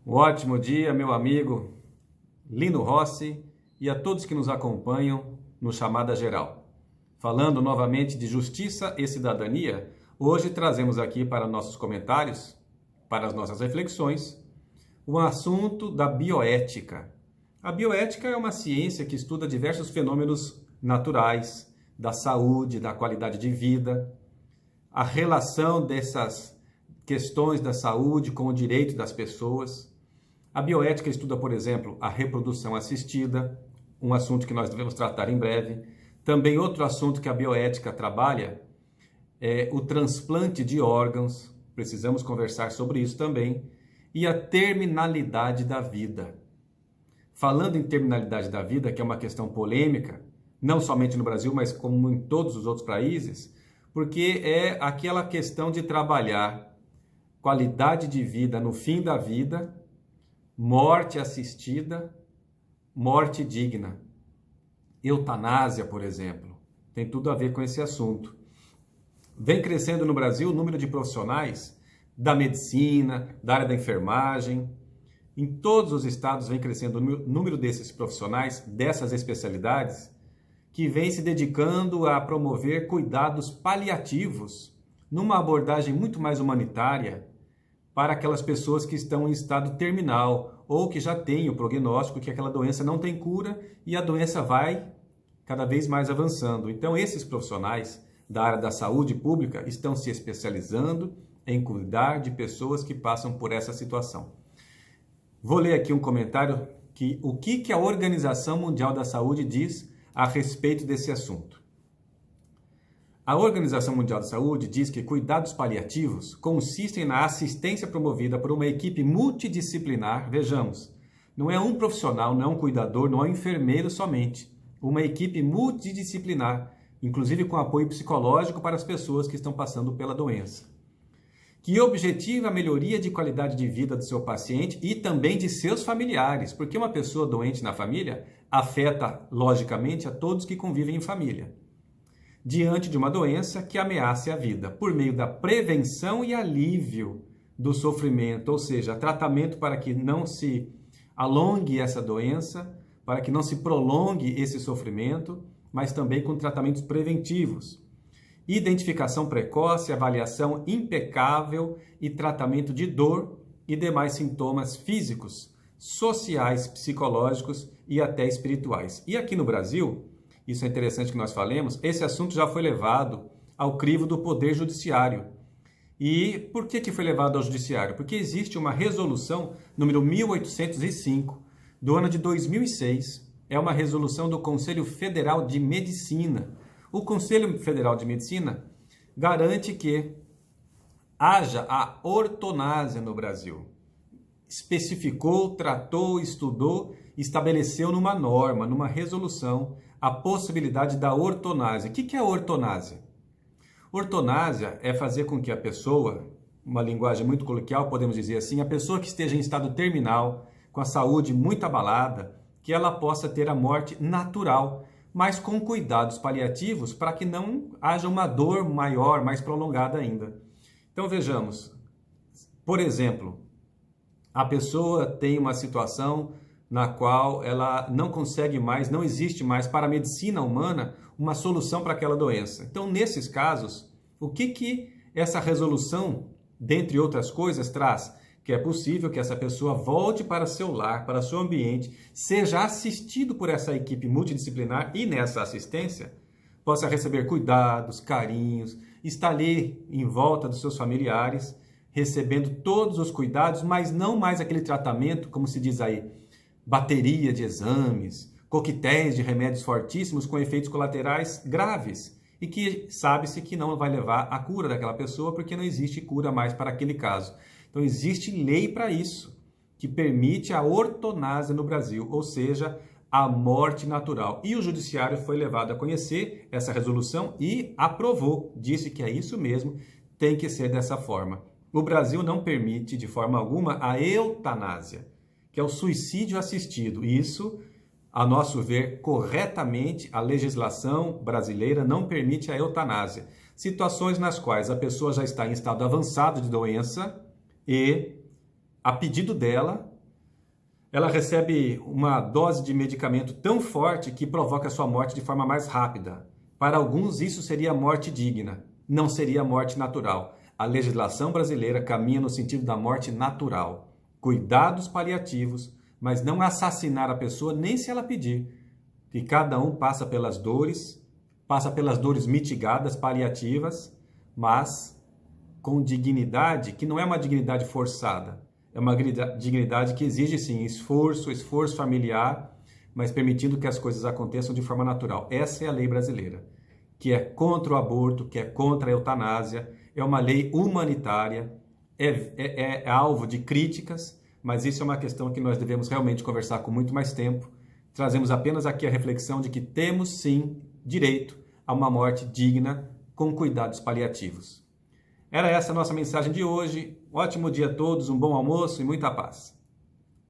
Um ótimo dia, meu amigo Lino Rossi e a todos que nos acompanham no Chamada Geral. Falando novamente de justiça e cidadania, hoje trazemos aqui para nossos comentários, para as nossas reflexões, o assunto da bioética. A bioética é uma ciência que estuda diversos fenômenos naturais, da saúde, da qualidade de vida, a relação dessas questões da saúde com o direito das pessoas. A bioética estuda, por exemplo, a reprodução assistida, um assunto que nós devemos tratar em breve. Também outro assunto que a bioética trabalha é o transplante de órgãos, precisamos conversar sobre isso também, e a terminalidade da vida. Falando em terminalidade da vida, que é uma questão polêmica, não somente no Brasil, mas como em todos os outros países, porque é aquela questão de trabalhar qualidade de vida no fim da vida, morte assistida, morte digna. Eutanásia, por exemplo, tem tudo a ver com esse assunto. Vem crescendo no Brasil o número de profissionais da medicina, da área da enfermagem. Em todos os estados vem crescendo o número desses profissionais, dessas especialidades, que vem se dedicando a promover cuidados paliativos, numa abordagem muito mais humanitária, para aquelas pessoas que estão em estado terminal ou que já têm o prognóstico que aquela doença não tem cura e a doença vai cada vez mais avançando. Então, esses profissionais da área da saúde pública estão se especializando em cuidar de pessoas que passam por essa situação. Vou ler aqui um comentário que o que a Organização Mundial da Saúde diz a respeito desse assunto. A Organização Mundial da Saúde diz que cuidados paliativos consistem na assistência promovida por uma equipe multidisciplinar. Vejamos, não é um profissional, não é um cuidador, não é um enfermeiro somente. Uma equipe multidisciplinar, inclusive com apoio psicológico para as pessoas que estão passando pela doença, que objetiva a melhoria de qualidade de vida do seu paciente e também de seus familiares, porque uma pessoa doente na família afeta, logicamente, a todos que convivem em família, diante de uma doença que ameace a vida, por meio da prevenção e alívio do sofrimento, ou seja, tratamento para que não se alongue essa doença, para que não se prolongue esse sofrimento, mas também com tratamentos preventivos. Identificação precoce, avaliação impecável e tratamento de dor e demais sintomas físicos, sociais, psicológicos e até espirituais. E aqui no Brasil, isso é interessante que nós falemos, esse assunto já foi levado ao crivo do Poder Judiciário. E por que foi levado ao Judiciário? Porque existe uma resolução número 1805 do ano de 2006. É uma resolução do Conselho Federal de Medicina. O Conselho Federal de Medicina garante que haja a ortonásia no Brasil. Especificou, tratou, estudou, estabeleceu numa norma, numa resolução, a possibilidade da ortonásia. O que é a ortonásia? Ortonásia é fazer com que a pessoa, uma linguagem muito coloquial, podemos dizer assim, a pessoa que esteja em estado terminal, com a saúde muito abalada, que ela possa ter a morte natural, mas com cuidados paliativos para que não haja uma dor maior, mais prolongada ainda. Então vejamos, por exemplo, a pessoa tem uma situação na qual ela não consegue mais, não existe mais para a medicina humana uma solução para aquela doença. Então, nesses casos, o que essa resolução, dentre outras coisas, traz? Que é possível que essa pessoa volte para seu lar, para seu ambiente, seja assistido por essa equipe multidisciplinar e nessa assistência possa receber cuidados, carinhos, estar ali em volta dos seus familiares, recebendo todos os cuidados, mas não mais aquele tratamento, como se diz aí, bateria de exames, coquetéis de remédios fortíssimos com efeitos colaterais graves e que sabe-se que não vai levar à cura daquela pessoa porque não existe cura mais para aquele caso. Então existe lei para isso, que permite a ortonásia no Brasil, ou seja, a morte natural. E o Judiciário foi levado a conhecer essa resolução e aprovou, disse que é isso mesmo, tem que ser dessa forma. O Brasil não permite de forma alguma a eutanásia, que é o suicídio assistido. Isso, a nosso ver, corretamente, a legislação brasileira não permite a eutanásia. Situações nas quais a pessoa já está em estado avançado de doença e, a pedido dela, ela recebe uma dose de medicamento tão forte que provoca sua morte de forma mais rápida. Para alguns, isso seria morte digna, não seria morte natural. A legislação brasileira caminha no sentido da morte natural. Cuidados paliativos, mas não assassinar a pessoa nem se ela pedir. Que cada um passa pelas dores mitigadas, paliativas, mas com dignidade, que não é uma dignidade forçada. É uma dignidade que exige, sim, esforço familiar, mas permitindo que as coisas aconteçam de forma natural. Essa é a lei brasileira, que é contra o aborto, que é contra a eutanásia, é uma lei humanitária, é alvo de críticas, mas isso é uma questão que nós devemos realmente conversar com muito mais tempo. Trazemos apenas aqui a reflexão de que temos, sim, direito a uma morte digna com cuidados paliativos. Era essa a nossa mensagem de hoje. Ótimo dia a todos, um bom almoço e muita paz.